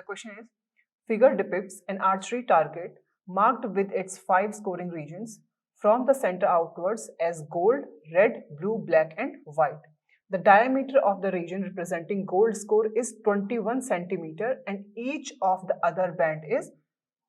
question is, figure depicts an archery target marked with its 5 scoring regions from the center outwards as gold, red, blue, black and white. The diameter of the region representing gold score is 21 centimeter and each of the other band is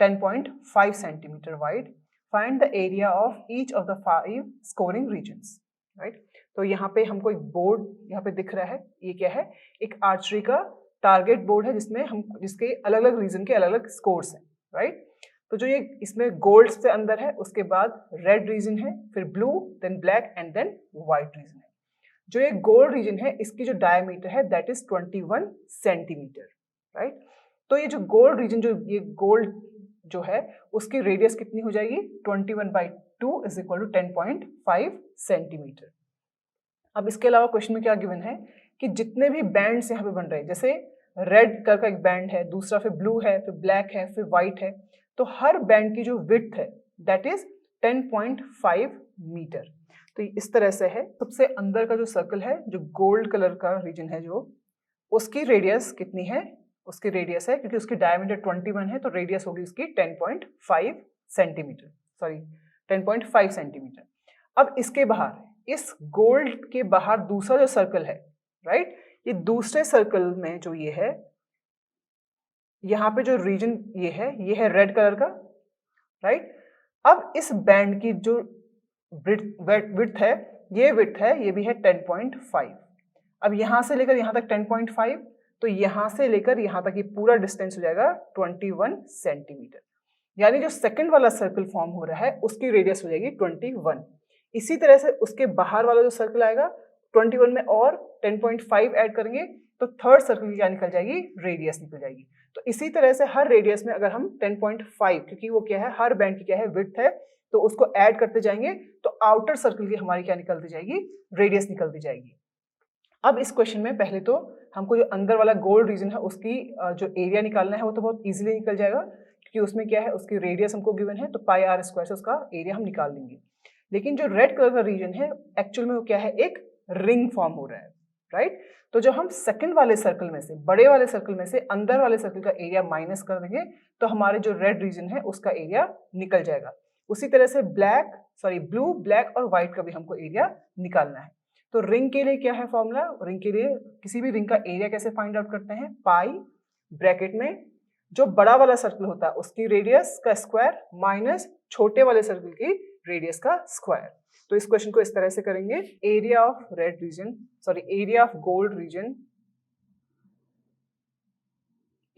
10.5 centimeter wide. Find the area of each of the 5 scoring regions. Right? तो यहाँ पे हमको एक board यहाँ पे दिख रहा है. ये क्या है? एक आर्चरी का टारगेट बोर्ड है जिसमें हम जिसके अलग अलग रीजन के अलग अलग स्कोर्स हैं. राइट? तो जो ये इसमें गोल्ड से अंदर है, उसके बाद रेड रीजन है, फिर blue, then black and then white region है. जो ये गोल्ड रीजन है इसकी जो डायमीटर है दैट इज 21 सेंटीमीटर. राइट? तो ये जो गोल्ड रीजन, जो ये गोल्ड जो है उसकी रेडियस कितनी हो जाएगी? 21/2 इज इक्वल टू 10.5 सेंटीमीटर. अब इसके अलावा क्वेश्चन में क्या गिवन है कि जितने भी बैंड्स यहाँ पे बन रहे हैं, जैसे रेड कलर का एक बैंड है, दूसरा फिर ब्लू है, फिर ब्लैक है, फिर व्हाइट है, तो हर बैंड की जो विड्थ है दैट इज 10.5 मीटर. तो इस तरह से है. सबसे अंदर का जो सर्कल है, जो गोल्ड कलर का रीजन है, जो उसकी रेडियस कितनी है? उसकी रेडियस है, क्योंकि उसकी डायमीटर 21 है तो रेडियस होगी उसकी 10.5 सेंटीमीटर. Sorry 10.5 centimetre. अब इसके बाहर, इस गोल्ड के बाहर दूसरा जो सर्कल है, राइट, ये दूसरे सर्कल में जो ये है, यहाँ पे जो रीजन ये है रेड कलर का. राइट? अब इस बैंड की जो विड्थ है, ये विड्थ है, ये भी है 10.5. अब यहाँ से लेकर यहाँ तक 10.5, तो यहाँ से लेकर यहाँ तक ये पूरा डिस्टेंस हो जाएगा 21 सेंटीमीटर. यानी जो सेकंड वाला सर्कल फॉर्म हो रहा है उसकी रेडियस हो जाएगी 21. इसी तरह से उसके बाहर वाला जो सर्कल आएगा 21 में और 10.5 ऐड करेंगे तो थर्ड सर्कल की क्या निकल जाएगी? रेडियस निकल जाएगी. तो इसी तरह से हर रेडियस में अगर हम 10.5, क्योंकि वो क्या है, हर बैंड की क्या है, विड्थ है, तो उसको ऐड करते जाएंगे तो आउटर सर्कल की हमारी क्या निकलती जाएगी? रेडियस निकलती जाएगी. अब इस क्वेश्चन में पहले तो हमको जो अंदर वाला गोल्ड रीजन है उसकी जो एरिया निकालना है वो तो बहुत इजीली निकल जाएगा, क्योंकि उसमें क्या है, उसकी रेडियस हमको गिवन है, तो पाई आर स्क्वायर से उसका एरिया हम निकाल देंगे. लेकिन जो रेड कलर का रीजन है एक्चुअल में वो क्या है, एक रिंग फॉर्म हो रहा है. राइट? तो जो हम सेकंड वाले सर्कल में से, बड़े वाले सर्कल में से अंदर वाले सर्कल का एरिया माइनस कर देंगे तो हमारे जो रेड रीजन है उसका एरिया निकल जाएगा. उसी तरह से ब्लू, ब्लैक और व्हाइट का भी हमको एरिया निकालना है. तो रिंग के लिए क्या है फॉर्मूला? रिंग के लिए किसी भी रिंग का एरिया कैसे फाइंड आउट करते हैं? पाई ब्रैकेट में जो बड़ा वाला सर्कल होता है उसकी रेडियस का स्क्वायर माइनस छोटे वाले सर्कल की रेडियस का स्क्वायर. तो इस क्वेश्चन को इस तरह से करेंगे. Area of red region, area of gold region,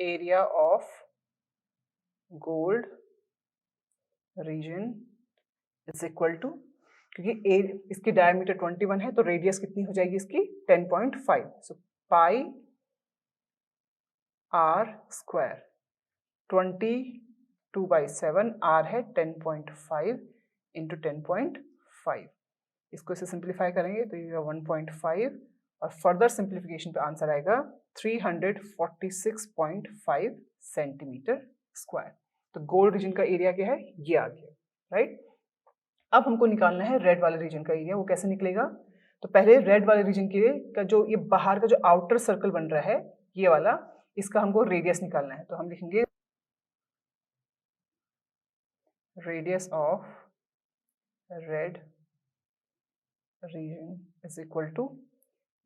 area of gold region is equal to, क्योंकि इसकी डायमीटर 21 है तो रेडियस कितनी हो जाएगी इसकी? 10.5. सो पाई आर स्क्वायर 22/7, आर है 10.5 इंटू 10.5. इसको इसे सिंप्लीफाई करेंगे तो ये 1.5 और फर्दर सिंप्लीफिकेशन पे आंसर आएगा 346.5 सेंटीमीटर स्क्वायर. तो गोल्ड रीजन का एरिया क्या है? ये आ गया. राइट? अब हमको निकालना है रेड वाले रीजन का एरिया. वो कैसे निकलेगा? तो पहले रेड वाले रीजन के लिए का जो ये बाहर का जो आउटर सर्कल बन रहा है ये वाला, इसका हमको रेडियस निकालना है. तो हम लिखेंगे radius of red region is equal to,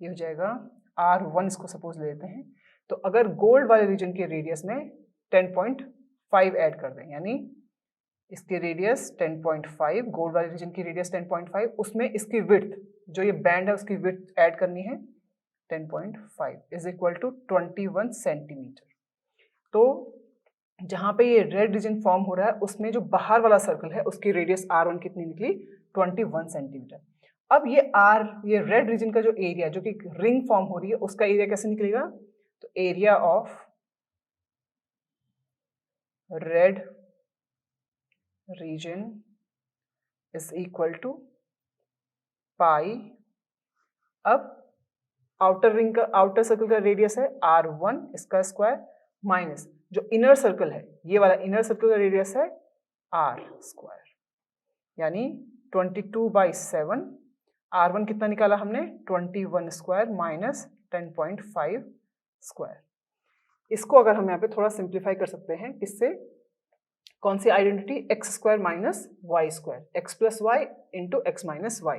ये हो जाएगा R1, इसको सपोज ले लेते हैं. तो अगर गोल्ड वाले रीजन के रेडियस में 10.5 ऐड कर दें, यानी इसकी रेडियस 10.5, गोल्ड वाले रीजन की रेडियस 10.5, उसमें इसकी विड्थ, जो ये बैंड है उसकी विड्थ ऐड करनी है 10.5 इज इक्वल टू 21 सेंटीमीटर. तो जहां पे ये रेड रीजन फॉर्म हो रहा है उसमें जो बाहर वाला सर्कल है उसकी रेडियस R1 कितनी निकली? 21 सेंटीमीटर. अब ये रेड रीजन का जो एरिया, जो कि रिंग फॉर्म हो रही है, उसका एरिया कैसे निकलेगा? तो area of red region is equal to pi, अब आउटर सर्कल का रेडियस है R1, इसका स्क्वायर, माइनस जो इनर सर्कल है, ये वाला इनर सर्कल का रेडियस है R स्क्वायर, यानी 22/7. R1 कितना निकाला हमने? 21 स्क्वायर माइनस 10.5 स्क्वायर. इसको अगर हम यहाँ पे थोड़ा सिंप्लीफाई कर सकते हैं, किससे, कौन सी identity, x square minus y square, x plus y into x minus y.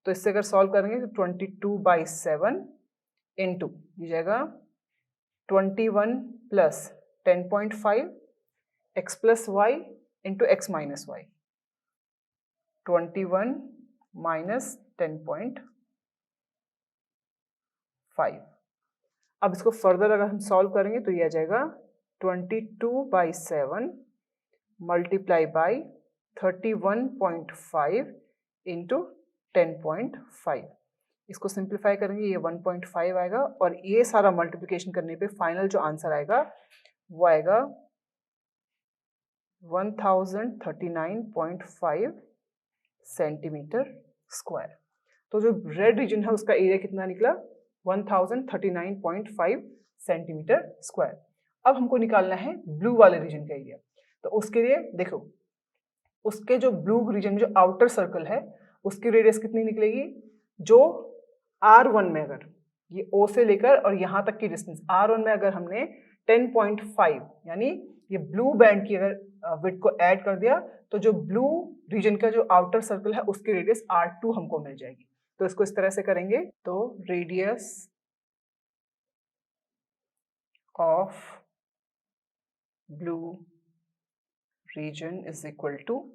तो इससे अगर सॉल्व करेंगे तो 22/7 इंटू ये जाएगा 21 plus 10.5 x plus y into x minus y, 21 minus 10.5। अब इसको फर्दर अगर हम सॉल्व करेंगे तो ये आ जाएगा 22/7 मल्टीप्लाई बाई 31.5 इंटू 10.5। इसको सिंप्लीफाई करेंगे, ये 1.5 आएगा और ये सारा मल्टीप्लिकेशन करने पे फाइनल जो आंसर आएगा वो आएगा 1039.5 सेंटीमीटर स्क्वायर। तो जो रेड रीजन है उसका एरिया कितना निकला, 1039.5 सेंटीमीटर स्क्वायर। अब हमको निकालना है ब्लू वाले रीजन का एरिया। तो उसके लिए देखो, उसके जो ब्लू रीजन में जो आउटर सर्कल है उसकी रेडियस कितनी निकलेगी, जो R1 में अगर ये O से लेकर और यहाँ तक की डिस्टेंस R1 में अगर हमने 10.5 यानी ये ब्लू बैंड की अगर विड्थ को ऐड कर दिया तो जो ब्लू रीजन का जो आउटर सर्कल है उसकी रेडियस R2 हमको मिल जाएगी। तो इसको इस तरह से करेंगे, तो radius of blue region is equal to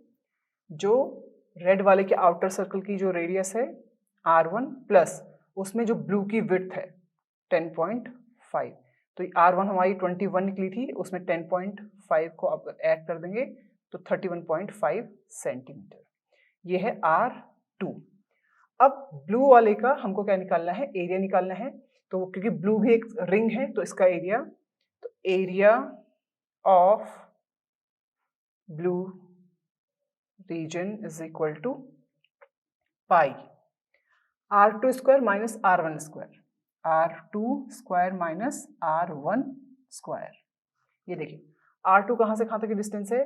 जो रेड वाले के आउटर सर्कल की जो रेडियस है R1 प्लस उसमें जो ब्लू की विड्थ है 10.5। तो R1 हमारी 21 निकली थी, उसमें 10.5 को अब ऐड कर देंगे तो 31.5 सेंटीमीटर। ये है R2। अब ब्लू वाले का हमको क्या निकालना है, एरिया निकालना है। तो क्योंकि ब्लू भी एक रिंग है तो इसका एरिया, तो area of blue region is equal to pi R2 square minus R1 square, R2 square minus R1 square. ये देखिए R2 कहाँ से कहाँ तक की डिस्टेंस है,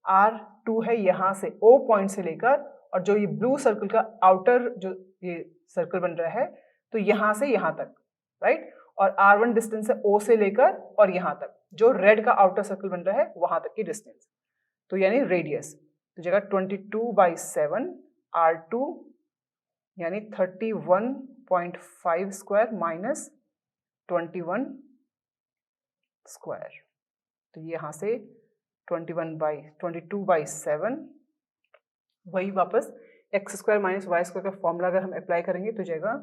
R2 है यहाँ से O पॉइंट से लेकर, और जो ये ब्लू सर्कल का आउटर जो ये सर्कल बन रहा है तो यहाँ से यहाँ तक, राइट। और R1 डिस्टेंस है O से लेकर और यहाँ तक, जो रेड का आउटर सर्कल बन रहा है वहां तक की डिस्टेंस, तो यानी रेडियस। तो जगह 22/7 R2 यानी 31.5 स्क्वायर माइनस 21 स्क्वायर। तो यहाँ से 22/7 वही वापस x square minus y square का फॉर्मूला अगर हम अप्लाई करेंगे तो जाएगा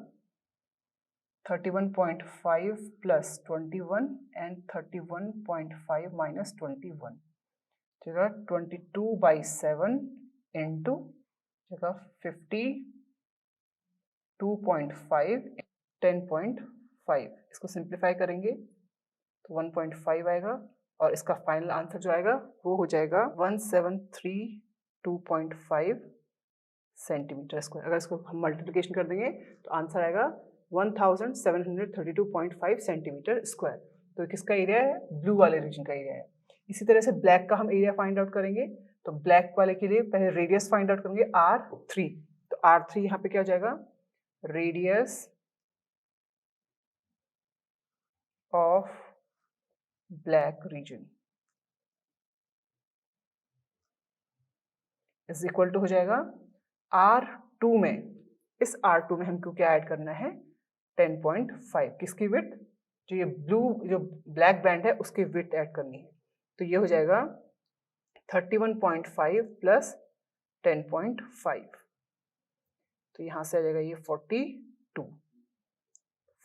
31.5 प्लस 21 एंड 31.5 माइनस 21, जगह 22/7 इंटू जगह 52.5 10.5। इसको सिंप्लीफाई करेंगे तो 1.5 आएगा और इसका फाइनल आंसर जो आएगा वो हो जाएगा 1732.5 सेंटीमीटर स्क्वायर। अगर इसको हम मल्टीप्लिकेशन कर देंगे तो आंसर आएगा 1732.5 सेंटीमीटर स्क्वायर। तो किसका एरिया है, ब्लू वाले रीजन का एरिया है। इसी तरह से ब्लैक का हम एरिया फाइंड आउट करेंगे। तो ब्लैक वाले के लिए पहले रेडियस फाइंड आउट करेंगे R3। तो R3 यहाँ पे क्या हो जाएगा, radius of black region is equal to हो जाएगा R2 में, इस R2 में हमको क्या ऐड करना है 10.5, किसकी विड्थ, जो ये ब्लू जो ब्लैक बैंड है उसकी विड्थ ऐड करनी है। तो ये हो जाएगा 31.5 प्लस 10.5, तो यहाँ से आ जाएगा ये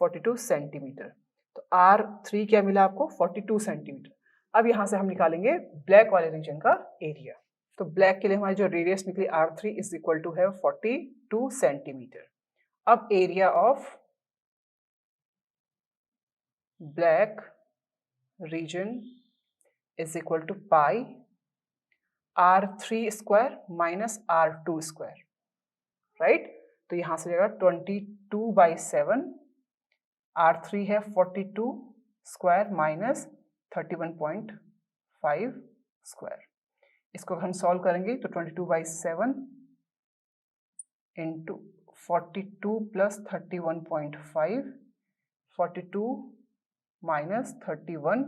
42 सेंटीमीटर। तो R3 क्या मिला आपको, 42 सेंटीमीटर। अब यहाँ से हम निकालेंगे ब्लैक वाले रीजन का एरिया। तो ब्लैक के लिए हमारी जो रेडियस निकली R3 इज इक्वल टू है 42 सेंटीमीटर। अब area of black region is equal to pi R3 square minus R2 square, right. तो यहाँ से जाएगा 22/7, R3 है 42 स्क्वायर माइनस 31.5 स्क्वायर। इसको हम सॉल्व करेंगे तो 22/7 इंटू 42 प्लस 31.5, 42 माइनस 31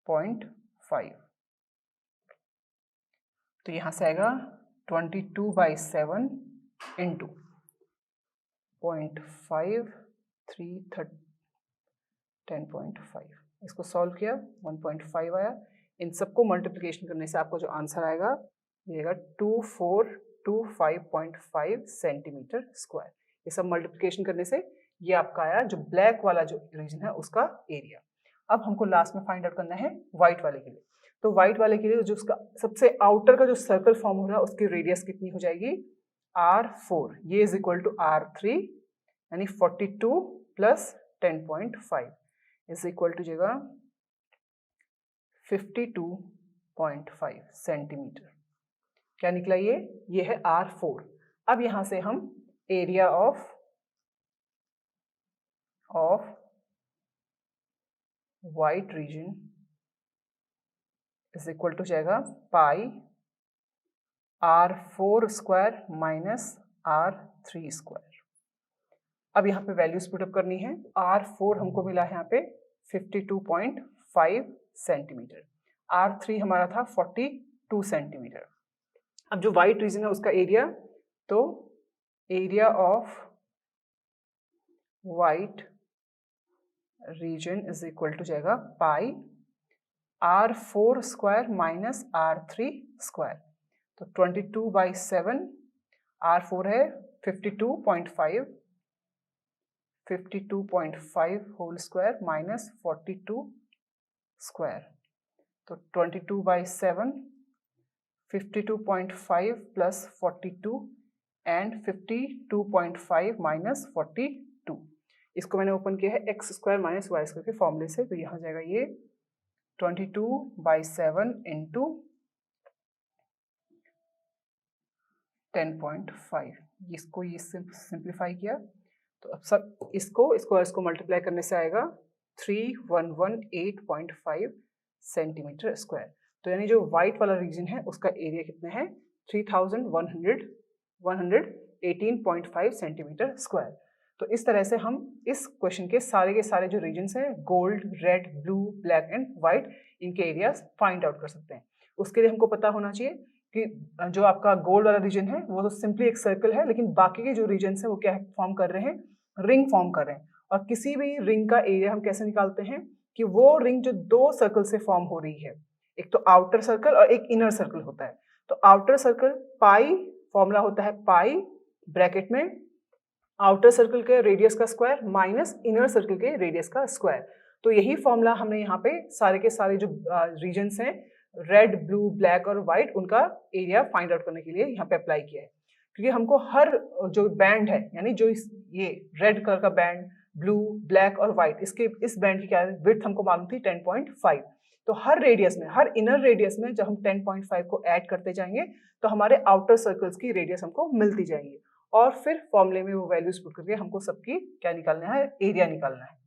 0.5। तो यहाँ से आएगा 22/7 इंटू 0.5 3 10.5। इसको सॉल्व किया 1.5 आया। इन सबको मल्टीप्लिकेशन करने से आपको जो आंसर आएगा ये आएगा 2425.5 सेंटीमीटर स्क्वायर। ये सब मल्टीप्लिकेशन करने से ये आपका आया जो ब्लैक वाला जो रीजन है उसका एरिया। अब हमको लास्ट में फाइंड आउट करना है व्हाइट वाले के लिए। तो व्हाइट वाले के लिए जो उसका सबसे आउटर का जो सर्कल फॉर्म हो रहा है उसकी रेडियस कितनी हो जाएगी R4। ये इज इक्वल टू R3 यानी 42 प्लस 10.5 इज इक्वल टू जाएगा 52.5 सेंटीमीटर। क्या निकला ये है R4। अब यहां से हम area of white region is equal to जाएगा pi R4 square minus R3 square. अब यहाँ पे वैल्यूज पुटअप करनी है। R4 हमको मिला है यहाँ पे 52.5 सेंटीमीटर, R3 हमारा था 42 सेंटीमीटर। अब जो व्हाइट रीजन है उसका एरिया, तो area of white region is equal to जाएगा pi R4 square minus R3 square. तो 22/7, R4 है 52.5 होल स्क्वायर माइनस 42 स्क्वायर। तो 22/7 52.5 प्लस 42 एंड 52.5 माइनस 42। इसको मैंने ओपन किया है x square minus y square के फॉर्मूले से। तो यहाँ जाएगा ये 22/7 इंटू 10.5। इसको ये सिंप्लीफाई किया तो अब सब इसको मल्टीप्लाई करने से आएगा 3118.5 सेंटीमीटर स्क्वायर। तो यानी जो व्हाइट वाला रीजन है उसका एरिया कितना है 3118.5 सेंटीमीटर स्क्वायर। तो इस तरह से हम इस क्वेश्चन के सारे जो रीजन्स हैं gold, red, blue, black and white, इनके एरियाज फाइंड आउट कर सकते हैं। उसके लिए हमको पता होना चाहिए कि जो आपका गोल्ड वाला रीजन है वो तो सिंपली एक सर्कल है, लेकिन बाकी के जो रीजन्स हैं वो क्या फॉर्म कर रहे हैं, रिंग फॉर्म कर रहे हैं। और किसी भी रिंग का एरिया हम कैसे निकालते हैं कि वो रिंग जो दो सर्कल से फॉर्म हो रही है, एक तो आउटर सर्कल और एक इनर सर्कल होता है। तो आउटर सर्कल पाई, फॉर्मूला होता है पाई ब्रैकेट में आउटर सर्कल के रेडियस का स्क्वायर माइनस इनर सर्कल के रेडियस का स्क्वायर। तो यही फॉर्मूला हमने यहाँ पे सारे के सारे जो रीजन्स हैं रेड, ब्लू, ब्लैक और व्हाइट, उनका एरिया फाइंड आउट करने के लिए यहाँ पे अप्लाई किया है। क्योंकि हमको हर जो बैंड है, यानी जो ये रेड कलर का बैंड, ब्लू, ब्लैक और व्हाइट, इस बैंड की क्या विड्थ हमको मालूम थी 10.5। तो हर रेडियस में, हर इनर रेडियस में जब हम 10.5 को ऐड करते जाएंगे तो हमारे आउटर सर्कल्स की रेडियस हमको मिलती जाएंगी और फिर फॉर्मूले में वो वैल्यूज पुट करके हमको सबकी क्या निकालना है, एरिया निकालना है।